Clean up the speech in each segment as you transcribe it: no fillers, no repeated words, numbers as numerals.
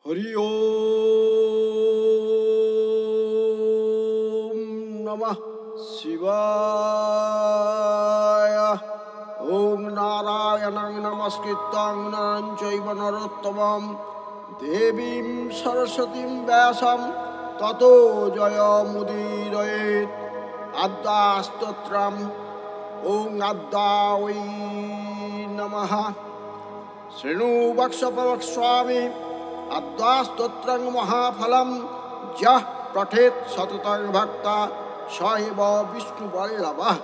হরি ওম নমঃ শিবায়। ওম নারায়ণং নমস্কৃত্যং নরং চৈব নরোত্তমং দেবীং সরস্বতীং ব্যাসং ততো জয়মুদীরয়েৎ। আদ্যাস্তোত্রম। ওং আদ্যায় নমঃ। শৃণু বক্ষ প্রবক্ষ্যামি আদ্যাস্তোত্রং মহাফলম যঃ পঠেৎ সততং ভক্তা স এব বিষ্ণুবল্লভঃ।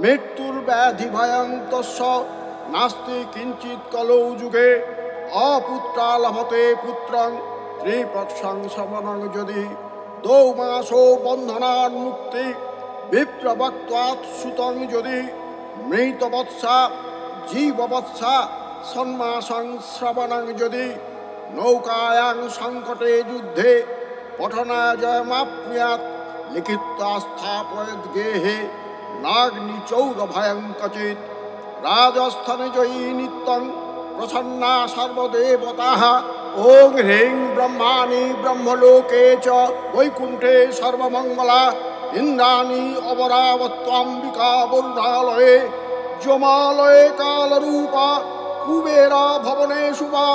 মৃত্যুর্ব্যাধিভয়ং তস্য নাস্তি কিঞ্চিৎ কলৌ যুগে। অপুত্রা লভতে পুত্রং ত্রিপক্ষং শ্রবণং যদি। দ্বৌ মাসো বন্ধনান্ মুক্তি বিপ্রবক্ত্বাৎ সুতং যদি। মৃতবৎসা জীববৎসা সন্মাসং শ্রবণং যদি। নৌকায়াং সংকটে যুদ্ধে পঠনাজয়মাপ্নুয়াৎ। লিখিত্বা স্থাপয়েৎ গেহে নাগ্নিচৌরভয়ং ক্বচিৎ। রাজস্থানে জয়ী নিত্যং প্রসন্না সর্বদেবতাঃ। ওং হ্রিং ব্রহ্মাণি ব্রহ্মলোকে চ বৈকুণ্ঠে সর্বমঙ্গলা। ইন্দ্রাণী অবরাবত্বাম্বিকা বরুণালয়ে যমালয়ে কালরূপা। কুবেরা ভবনেষু বা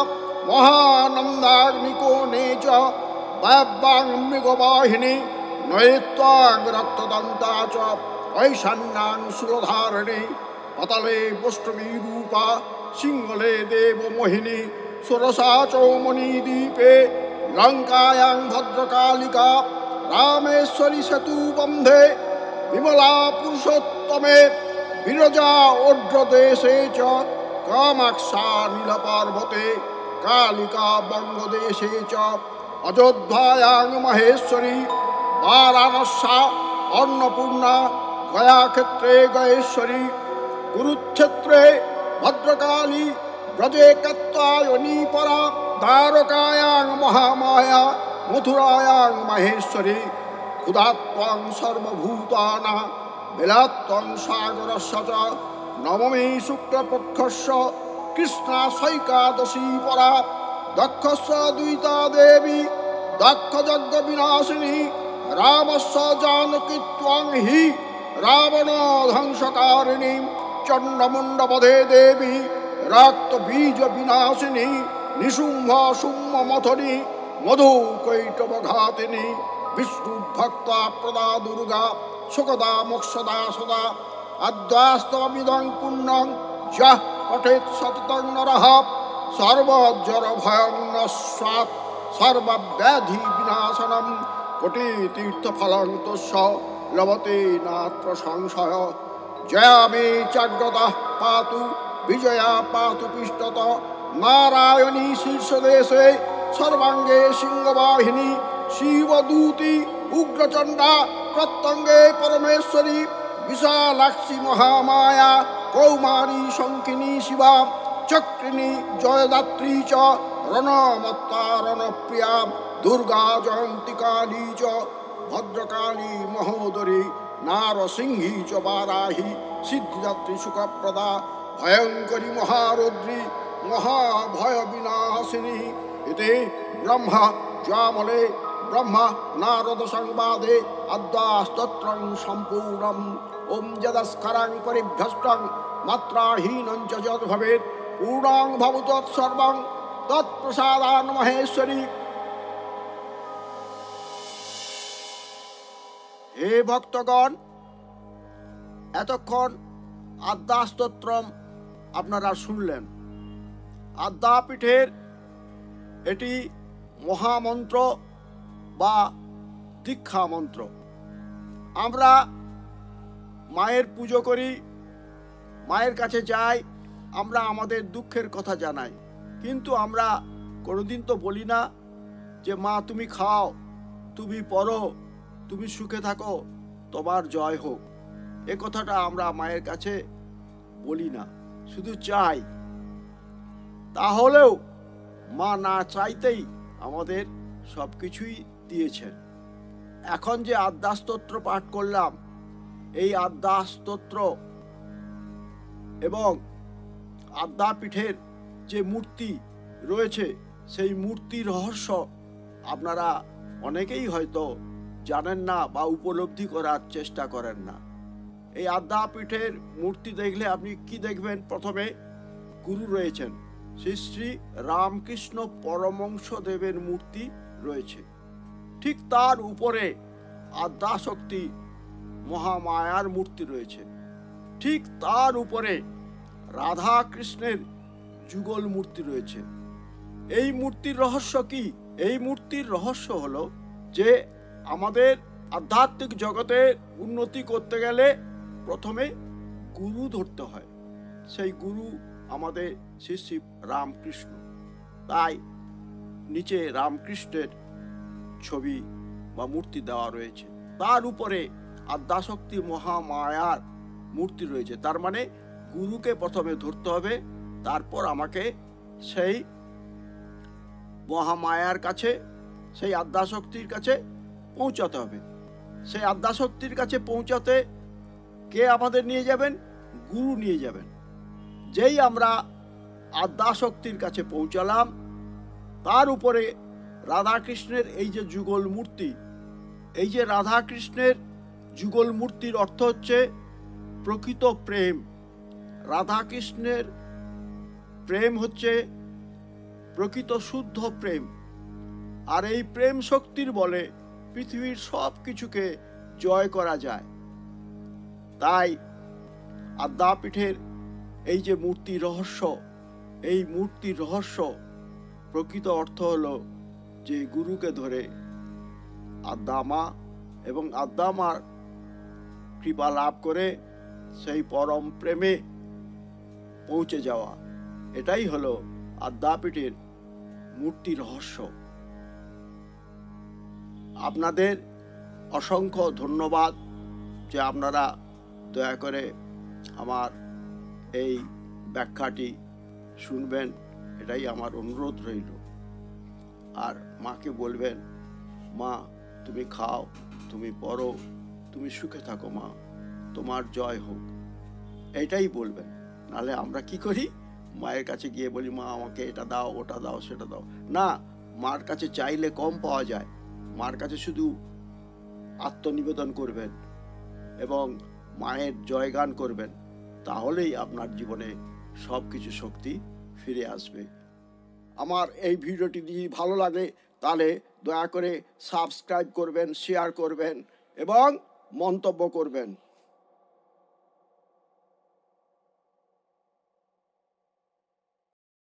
মহানন্দাগ্নিকোণে চ বায়ব্যাং মৃগবাহিনী। নয়িত্বাং রক্তদন্তা চ ঐশান্যাং শূলধারিণী। পাতালে বৈষ্ণবী রূপা সিংহলে দেবমোহিনী। ষোড়শা চ মণিদ্বীপে লঙ্কায়াং ভদ্রকালিকা। রামেশ্বরী সেতুবন্ধে বিমলা পুরুষোত্তমে। বিরজা ওড্রদেশে চ কামাক্ষা নীলপার্বতে। কালিকা বঙ্গদেশে চ অযোধ্যায়াং মহেশ্বরী। বারাণস্যা অন্নপূর্ণা গয়াক্ষেত্রে গয়েশ্বরী। কুরুক্ষেত্রে ভদ্রকালী ব্রজে কাত্যায়নী পরা। দ্বারকায়াং মহামায়া মথুরায়াং মহেশ্বরী। ক্ষুধাত্বং সর্বভূতানাং বিলাত্বং সাগরস্য চ। নবমী শুক্লপক্ষস্য কৃষ্ণা সৈকাদশী পরা। দক্ষস্য দ্বৈতা দেবী দক্ষযজ্ঞ বিনাশিনী। রামস্য জানকী ত্বং হি রাবণ ধ্বংসকারিণী। চণ্ডমুণ্ডবধে দেবী রক্তবীজ বিনাশিনী। নিশুম্ভ শুম্ভ মথনী মধু কৈটবঘাতিনী। বিষ্ণুভক্তা প্রদা দুর্গা সুখদা মোক্ষদা সদা। আদ্যাস্তমিদং পুণ্যং যঃ পঠেৎ সততং নরঃ। সর্বজ্বরভয়ং নস্যাৎ সর্বব্যাধি বিনাশনম। কোটিতীর্থফলং তস্য লভতে নাত্র সংশয়। জয়া মে চাগ্রতঃ পাতু বিজয়া পাতু পৃষ্ঠতঃ। নারায়ণী শীর্ষদেশে সর্বাঙ্গে সিংহবাহিনী। শিবদূতি উগ্রচণ্ডা প্রত্যঙ্গে পরমেশ্বরী। বিশালাক্ষী মহামায়া কৌমারী শঙ্কিনী শিবা। চক্রিণী জয়দাত্রী চ রণমত্তা রণপ্রিয়া। দুর্গা জয়ন্তী কালী চ ভদ্রকালী মহোদরী। নারসিংহী চ বারাহী সিদ্ধিদাত্রী সুখপ্রদা। ভয়ঙ্করী মহারৌদ্রী মহাভয় বিনাশিনী। এতে ব্রহ্মা জামলে ব্রহ্মা নারদ সংবাদে আদ্যাস্তোত্রং সম্পূর্ণম। ওম যদস্করং পরিভ্রষ্টং মাত্রাহীনং চ যদ ভবেৎ পূর্ণং ভবতু তৎসর্বং তৎপ্রসাদাৎ মহেশ্বরী। হে ভক্তগণ, এতক্ষণ আদ্যাস্তোত্রম আপনারা শুনলেন। আদ্যাপীঠের এটি মহামন্ত্র বা দীক্ষা মন্ত্র। আমরা মায়ের পুজো করি, মায়ের কাছে যাই, আমরা আমাদের দুঃখের কথা জানাই, কিন্তু আমরা কোনোদিন তো বলি না যে মা তুমি খাও, তুমি পড়ো, তুমি সুখে থাকো, তোমার জয় হোক। এ কথাটা আমরা মায়ের কাছে বলি না, শুধু চাই। তাহলেও মা না চাইতেই আমাদের সব কিছুই দিয়েছেন। এখন যে আদ্যাস্তোত্র পাঠ করলাম, এই আদ্যাস্তোত্র এবং আদ্যাপীঠের যে মূর্তি রয়েছে সেই মূর্তি রহস্য আপনারা অনেকেই হয়তো জানেন না বা উপলব্ধি করার চেষ্টা করেন না। এই আদ্যাপীঠের মূর্তি দেখলে আপনি কি দেখবেন? প্রথমে গুরু রয়েছেন, শ্রী শ্রী রামকৃষ্ণ পরমহংসদেবের মূর্তি রয়েছে। ঠিক তার উপরে আদ্যাশক্তি মহামায়ার মূর্তি রয়েছে। ঠিক তার উপরে রাধা কৃষ্ণের যুগল মূর্তি রয়েছে। এই মূর্তির রহস্য কি? এই মূর্তির রহস্য হলো যে আমাদের আধ্যাত্মিক জগতে উন্নতি করতে গেলে প্রথমে গুরু ধরতে হয়। সেই গুরু আমাদের শ্রী শ্রী রামকৃষ্ণ। তাই নিচে রামকৃষ্ণের ছবি বা মূর্তি দেওয়া রয়েছে। তার উপরে আদ্যাশক্তি মহামায়ার মূর্তি রয়েছে। তার মানে গুরুকে প্রথমে ধরতে হবে, তারপর আমাকে সেই মহামায়ার কাছে, সেই আদ্যাশক্তির কাছে পৌঁছাতে হবে। সেই আদ্যাশক্তির কাছে পৌঁছাতে কে আমাদের নিয়ে যাবেন? গুরু নিয়ে যাবেন। যেই আমরা আদ্যাশক্তির কাছে পৌঁছালাম, তার উপরে রাধাকৃষ্ণের এই যে যুগল মূর্তি, এই যে রাধাকৃষ্ণের যুগল মূর্তির অর্থ হচ্ছে প্রকৃত প্রেম। রাধাকৃষ্ণের প্রেম হচ্ছে প্রকৃত শুদ্ধ প্রেম। আর এই প্রেম শক্তির বলে পৃথিবীর সব কিছুকে জয় করা যায়। তাই আদ্যাপীঠের এই যে মূর্তি রহস্য, এই মূর্তির রহস্য প্রকৃত অর্থ হলো যে গুরুকে ধরে আদ্যামা এবং আদ্যামার কৃপা লাভ করে সেই পরম প্রেমে পৌঁছে যাওয়া। এটাই হলো আদ্যাপীঠের মূর্তি রহস্য। আপনাদের অসংখ্য ধন্যবাদ যে আপনারা দয়া করে আমার এই ব্যাখ্যাটি শুনবেন, এটাই আমার অনুরোধ রইল। আর মাকে বলবেন, মা তুমি খাও, তুমি পড়ো, তুমি সুখে থাকো মা, তোমার জয় হোক, এটাই বলবেন। নাহলে আমরা কি করি? মায়ের কাছে গিয়ে বলি, মা আমাকে এটা দাও, ওটা দাও, সেটা দাও। না, মার কাছে চাইলে কম পাওয়া যায়। মার কাছে শুধু আত্মনিবেদন করবেন এবং মায়ের জয়গান করবেন, তাহলেই আপনার জীবনে সব কিছু শক্তি ফিরে আসবে। আমার এই ভিডিওটি যদি ভালো লাগে তাহলে দয়া করে সাবস্ক্রাইব করবেন, শেয়ার করবেন এবং মন্তব্য করবেন।